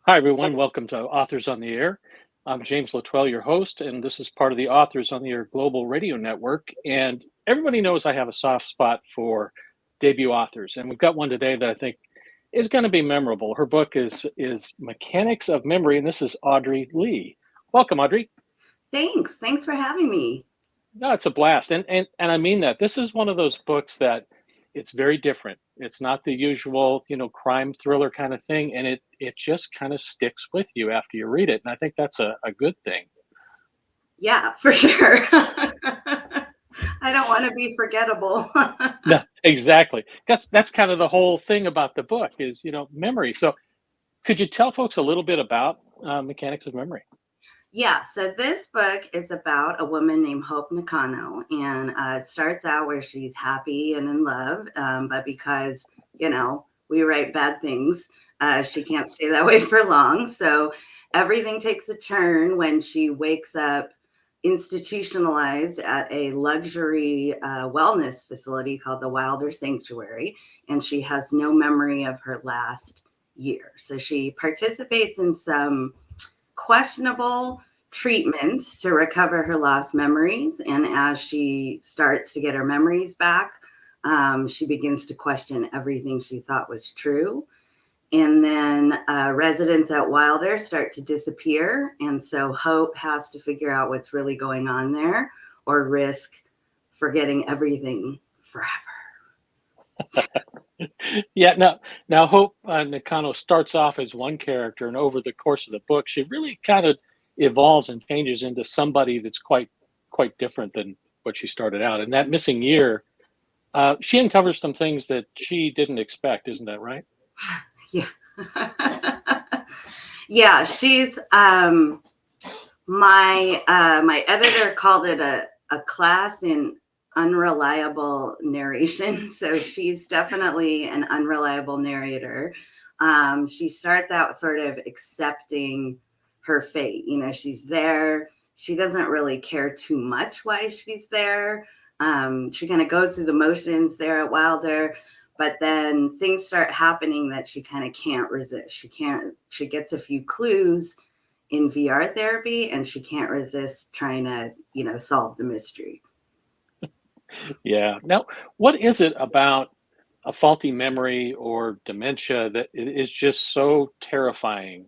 Hi, everyone. Welcome to Authors on the Air. I'm James Latwell, your host, and this is part of the Authors on the Air Global Radio Network. And everybody knows I have a soft spot for debut authors, and we've got one today that I think is going to be memorable. Her book is Mechanics of Memory, and this is Audrey Lee. Welcome, Audrey. Thanks. Thanks for having me. No, it's a blast, and I mean that. This is one of those books that it's very different. It's not the usual, crime thriller kind of thing, and it just kind of sticks with you after you read it, and I think that's a good thing. Yeah, for sure. I don't want to be forgettable. No, exactly. That's kind of the whole thing about the book is memory. So, could you tell folks a little bit about Mechanics of Memory? Yeah, so this book is about a woman named Hope Nakano, and it starts out where she's happy and in love, but because, we write bad things, she can't stay that way for long. So everything takes a turn when she wakes up institutionalized at a luxury wellness facility called the Wilder Sanctuary, and she has no memory of her last year. So she participates in some questionable treatments to recover her lost memories. And as she starts to get her memories back, she begins to question everything she thought was true. And then residents at Wilder start to disappear. And so Hope has to figure out what's really going on there or risk forgetting everything forever. Yeah, now Hope Nakano starts off as one character, and over the course of the book, she really kind of evolves and changes into somebody that's quite different than what she started out. And that missing year, she uncovers some things that she didn't expect. Isn't that right? Yeah. Yeah, she's my editor called it a class in unreliable narration. So she's definitely an unreliable narrator. She starts out sort of accepting her fate. She's there. She doesn't really care too much why she's there. She kind of goes through the motions there at Wilder, but then things start happening that she kind of can't resist. She gets a few clues in VR therapy, and she can't resist trying to, solve the mystery. Yeah. Now, what is it about a faulty memory or dementia that it is just so terrifying?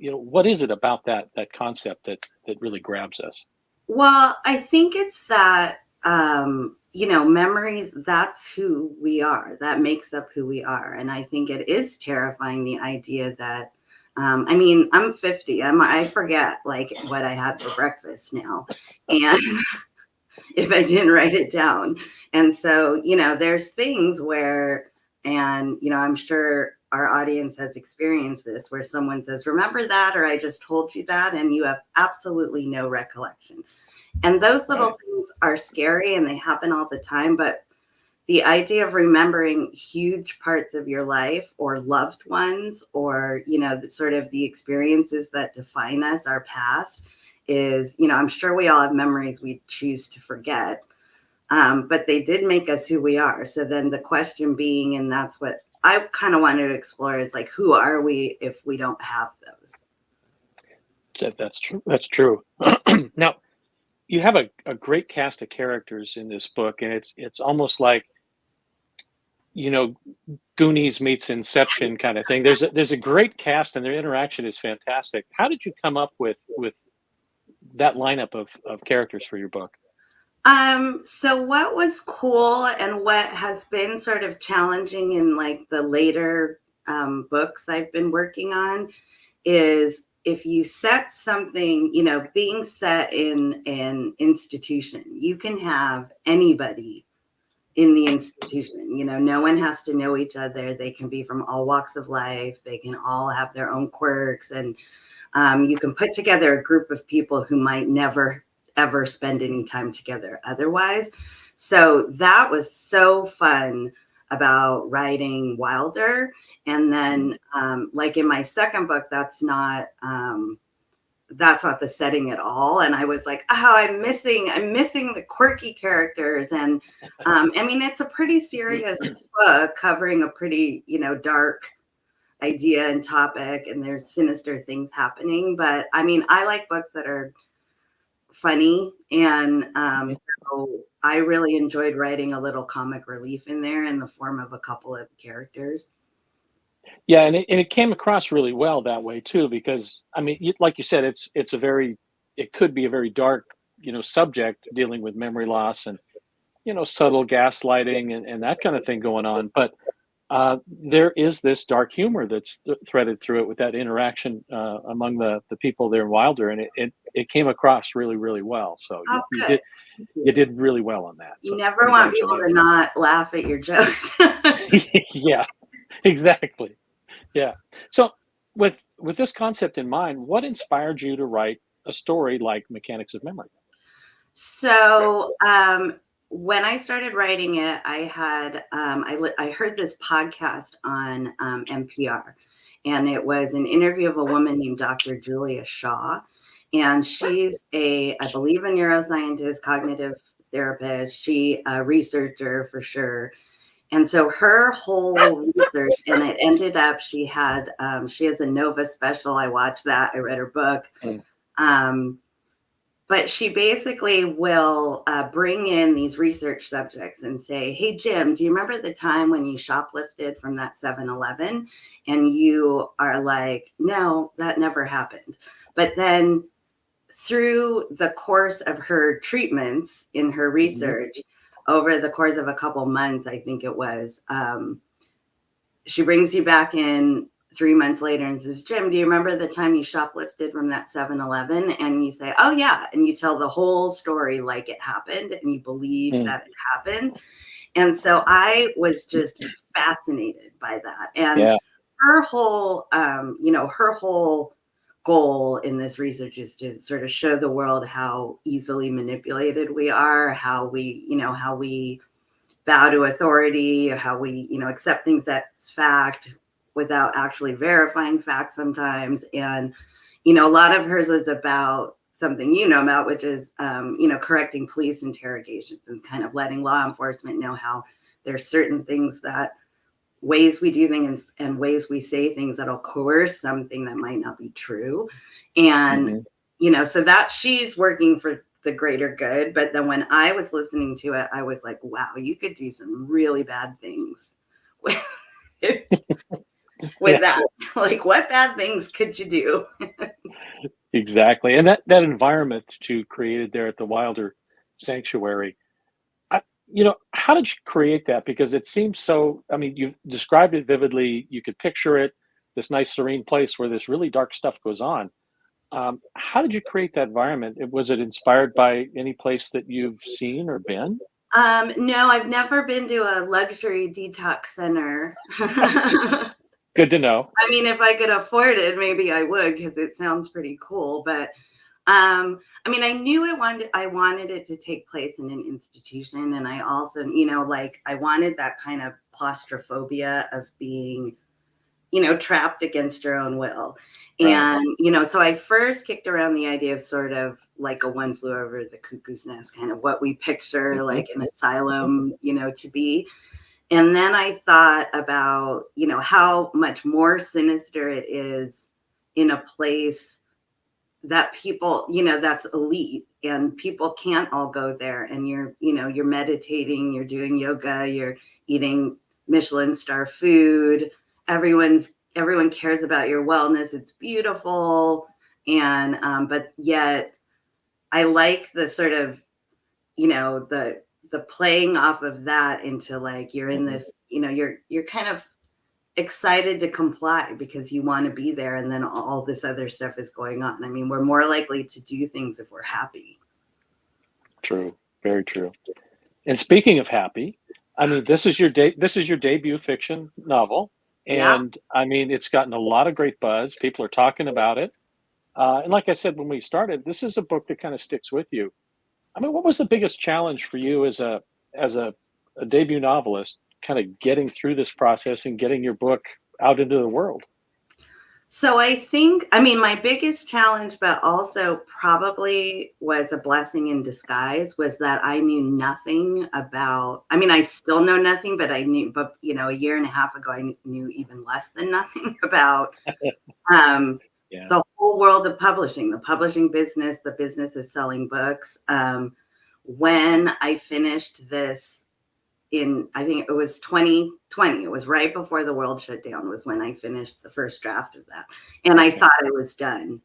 What is it about that concept that really grabs us? Well, I think it's that, memories, that's who we are. That makes up who we are. And I think it is terrifying, the idea that, I'm 50. I forget like what I had for breakfast now. And if I didn't write it down. And so, there's things where, and, I'm sure our audience has experienced this, where someone says, remember that, or I just told you that, and you have absolutely no recollection. And those little Right. things are scary and they happen all the time. But the idea of remembering huge parts of your life or loved ones, or, sort of the experiences that define us, our past, is, I'm sure we all have memories we choose to forget. But they did make us who we are. So then the question being, and that's what I kind of wanted to explore, is like, who are we if we don't have those? That's true. That's true. Now, you have a great cast of characters in this book, and it's almost like you know Goonies meets Inception kind of thing. There's a great cast, and their interaction is fantastic. How did you come up with that lineup of characters for your book? So what was cool and what has been sort of challenging in like the later books I've been working on is, if you set something, being set in an institution, you can have anybody in the institution. No one has to know each other. They can be from all walks of life. They can all have their own quirks, and you can put together a group of people who might never ever spend any time together otherwise. So that was so fun about writing Wilder. And then like in my second book, that's not the setting at all. And I was like, oh, I'm missing the quirky characters. And it's a pretty serious book covering a pretty, dark idea and topic, and there's sinister things happening. But I mean, I like books that are funny, and so I really enjoyed writing a little comic relief in there in the form of a couple of characters. Yeah, and it came across really well that way too, because I mean, like you said, it's a very it could be a very dark, subject dealing with memory loss and subtle gaslighting and that kind of thing going on. But there is this dark humor that's threaded through it with that interaction among the people there in Wilder, and it came across really really well. So Oh, you good. did really well on that. You So never want people to congratulations. not laugh at your jokes. Yeah, exactly. Yeah. So with this concept in mind, what inspired you to write a story like Mechanics of Memory? So, when I started writing it, I had I heard this podcast on NPR, and it was an interview of a woman named Dr. Julia Shaw, and she's I believe, a neuroscientist, cognitive therapist. She a researcher for sure. And so her whole research, and it ended up she has a Nova special. I watched that. I read her book. Mm. Um, but she basically will bring in these research subjects and say, hey, Jim, do you remember the time when you shoplifted from that 7-Eleven? And you are like, no, that never happened. But then through the course of her treatments in her research, over the course of a couple months, I think it was, she brings you back in 3 months later and says, Jim, do you remember the time you shoplifted from that 7-Eleven? And you say, oh, yeah. And you tell the whole story like it happened and you believe Mm. that it happened. And so I was just fascinated by that. And Yeah. her whole, her whole goal in this research is to sort of show the world how easily manipulated we are, how we bow to authority, how we, accept things that's fact without actually verifying facts sometimes. And, a lot of hers was about something about, which is, correcting police interrogations and kind of letting law enforcement know how there's certain things that ways we do things and ways we say things that'll coerce something that might not be true. And, so that she's working for the greater good. But then when I was listening to it, I was like, wow, you could do some really bad things with, Yeah, that. Like, what bad things could you do? exactly. And that environment that you created there at the Wilder Sanctuary, how did you create that? Because it seems so, I mean, you've described it vividly. You could picture it, this nice serene place where this really dark stuff goes on. How did you create that environment? Was it inspired by any place that you've seen or been? No, I've never been to a luxury detox center. I Good to know. mean, if I could afford it, maybe I would, because it sounds pretty cool. But I mean, I knew I wanted it to take place in an institution. And I also, like I wanted that kind of claustrophobia of being, trapped against your own will. Right. And, so I first kicked around the idea of sort of like a One Flew Over the Cuckoo's Nest, kind of what we picture like an asylum, to be. And then I thought about, how much more sinister it is in a place that people, that's elite, and people can't all go there. And you're meditating, you're doing yoga, you're eating Michelin star food. Everyone cares about your wellness. It's beautiful. And, but yet I like the sort of, the playing off of that into like, you're in this, you're kind of excited to comply because you want to be there, and then all this other stuff is going on. I mean, we're more likely to do things if we're happy. True. Very true. And speaking of happy, I mean, this is your debut fiction novel. Yeah. And I mean, it's gotten a lot of great buzz. People are talking about it. And like I said when we started, this is a book that kind of sticks with you. I mean, what was the biggest challenge for you as a debut novelist, kind of getting through this process and getting your book out into the world? So I think, I mean, my biggest challenge, but also probably was a blessing in disguise, was that I knew nothing about, I mean, I still know nothing, but I knew, but a year and a half ago, I knew even less than nothing about um, Yeah. the whole world of publishing, the publishing business, the business of selling books. When I finished this I think it was 2020, it was right before the world shut down, was when I finished the first draft of that. And I Okay. thought I was done.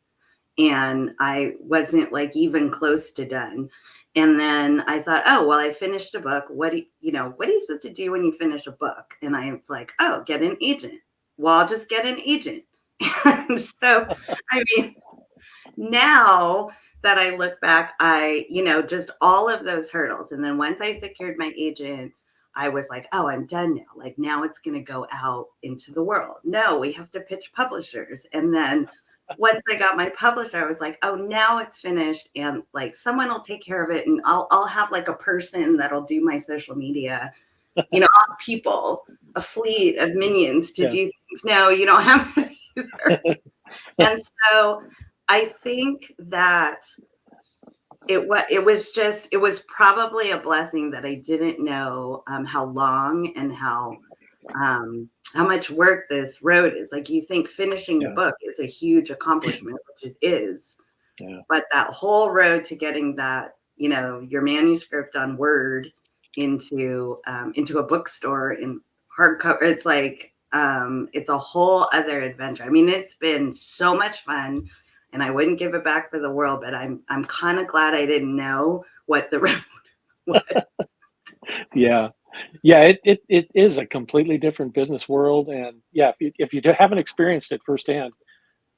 And I wasn't like even close to done. And then I thought, oh, well, I finished a book. What what are you supposed to do when you finish a book? And I was like, oh, get an agent. Well, I'll just get an agent. And so, I mean, now that I look back, just all of those hurdles. And then once I secured my agent, I was like, oh, I'm done now. Like now it's going to go out into the world. No, we have to pitch publishers. And then once I got my publisher, I was like, oh, now it's finished. And like someone will take care of it. And I'll have like a person that'll do my social media, I'll have people, a fleet of minions to Yeah. do things. No, you don't have that either. And so I think that it was probably a blessing that I didn't know how long and how much work this road is. Like you think finishing a Yeah. book is a huge accomplishment, which it is, Yeah. but that whole road to getting that, your manuscript on Word into a bookstore in hardcover, it's like it's a whole other adventure. I mean, it's been so much fun, and I wouldn't give it back for the world. But I'm kind of glad I didn't know what the road was. Yeah. Yeah, it is a completely different business world, and yeah, if you haven't experienced it firsthand,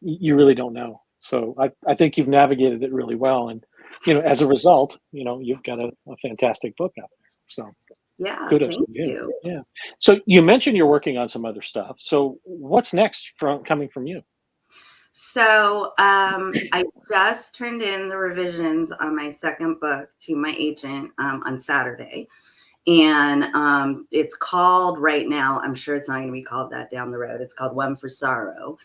you really don't know. So I think you've navigated it really well, and as a result, you've got a fantastic book out there. So Yeah, kudos to thank you. you. Yeah. So you mentioned you're working on some other stuff. So what's next from coming from you? So I just turned in the revisions on my second book to my agent on Saturday. And it's called right now, I'm sure it's not going to be called that down the road. It's called One for Sorrow.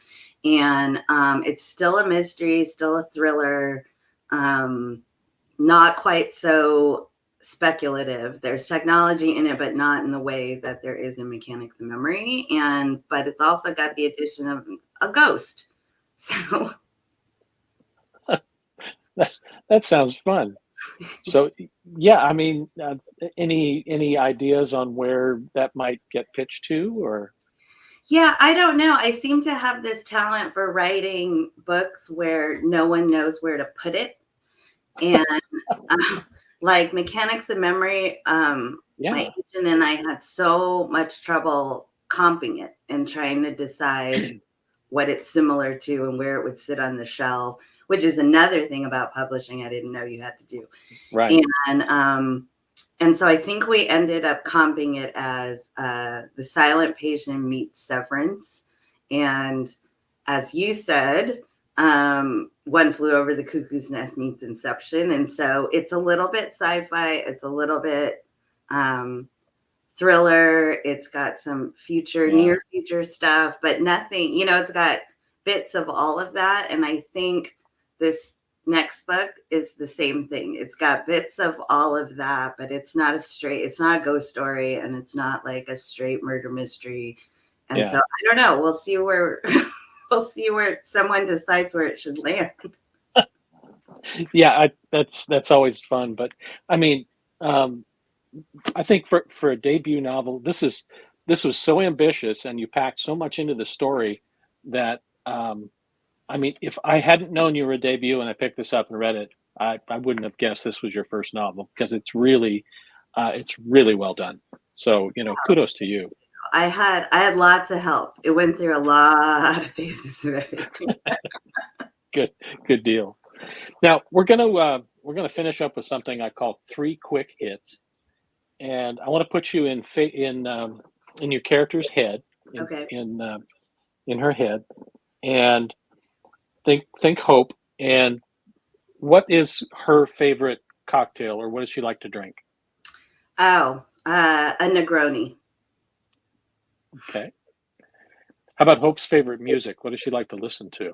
And it's still a mystery, still a thriller, not quite so speculative. There's technology in it, but not in the way that there is in Mechanics of Memory. But it's also got the addition of a ghost. So That that sounds fun. So yeah, I mean, any ideas on where that might get pitched to, or yeah, I don't know. I seem to have this talent for writing books where no one knows where to put it. And like Mechanics of Memory, my yeah, agent and I had so much trouble comping it and trying to decide what it's similar to and where it would sit on the shelf, which is another thing about publishing I didn't know you had to do. right, And so I think we ended up comping it as The Silent Patient meets Severance. And as you said, One Flew Over the Cuckoo's Nest meets Inception. And so it's a little bit sci-fi. It's a little bit thriller. It's got some yeah, near future stuff, but nothing, it's got bits of all of that. And I think this next book is the same thing. It's got bits of all of that, but it's not it's not a ghost story, and it's not like a straight murder mystery. And so yeah, I don't know. We'll see where we'll see where someone decides where it should land. yeah. That's always fun. But I mean, um, I think for a debut novel, this was so ambitious, and you packed so much into the story that I mean, if I hadn't known you were a debut and I picked this up and read it, I wouldn't have guessed this was your first novel because it's really well done. So kudos to you. I had lots of help. It went through a lot of phases of editing. Good, good deal. Now we're gonna finish up with something I call three quick hits, and I want to put you in your character's head, Okay. in her head, and think Hope. And what is her favorite cocktail, or what does she like to drink? Oh, a Negroni. Okay. How about Hope's favorite music? What does she like to listen to?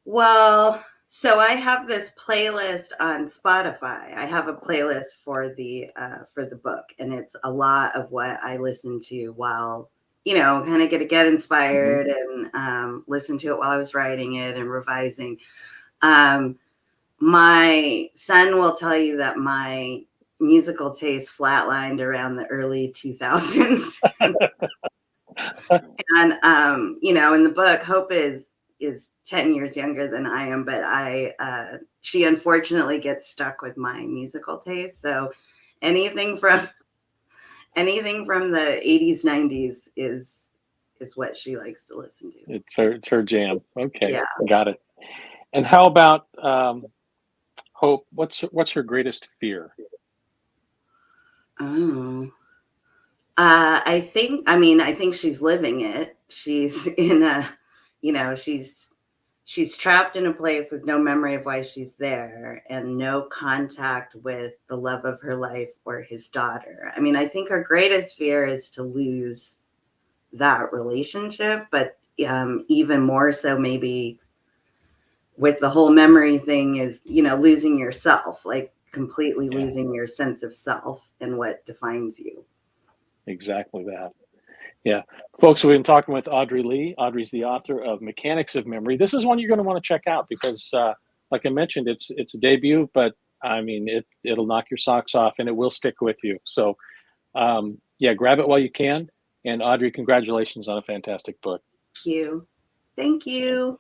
Well, so I have this playlist on Spotify. I have a playlist for the book, and it's a lot of what I listen to while, kind of get Hmm. inspired and listen to it while I was writing it and revising. Um, my son will tell you that my musical taste flatlined around the early 2000s. And in the book, Hope is 10 years younger than I am, but she unfortunately gets stuck with my musical taste. So anything from anything from the 80s, 90s is what she likes to listen to. It's her jam. Okay, Yeah. got it. And how about Hope? What's her greatest fear? Oh. I think she's living it. She's in a, she's trapped in a place with no memory of why she's there and no contact with the love of her life or his daughter. I mean, I think her greatest fear is to lose that relationship, but even more so, maybe with the whole memory thing, is, losing yourself, like completely Yeah, losing your sense of self and what defines you. exactly that. Yeah, folks, we've been talking with Audrey Lee. Audrey's the author of Mechanics of Memory. This is one you're going to want to check out because, like I mentioned, it's a debut, but I mean, it'll knock your socks off and it will stick with you. So, yeah, grab it while you can. And Audrey, congratulations on a fantastic book. Thank you. Thank you.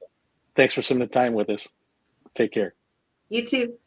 Thanks for some of the time with us. Take care. You too.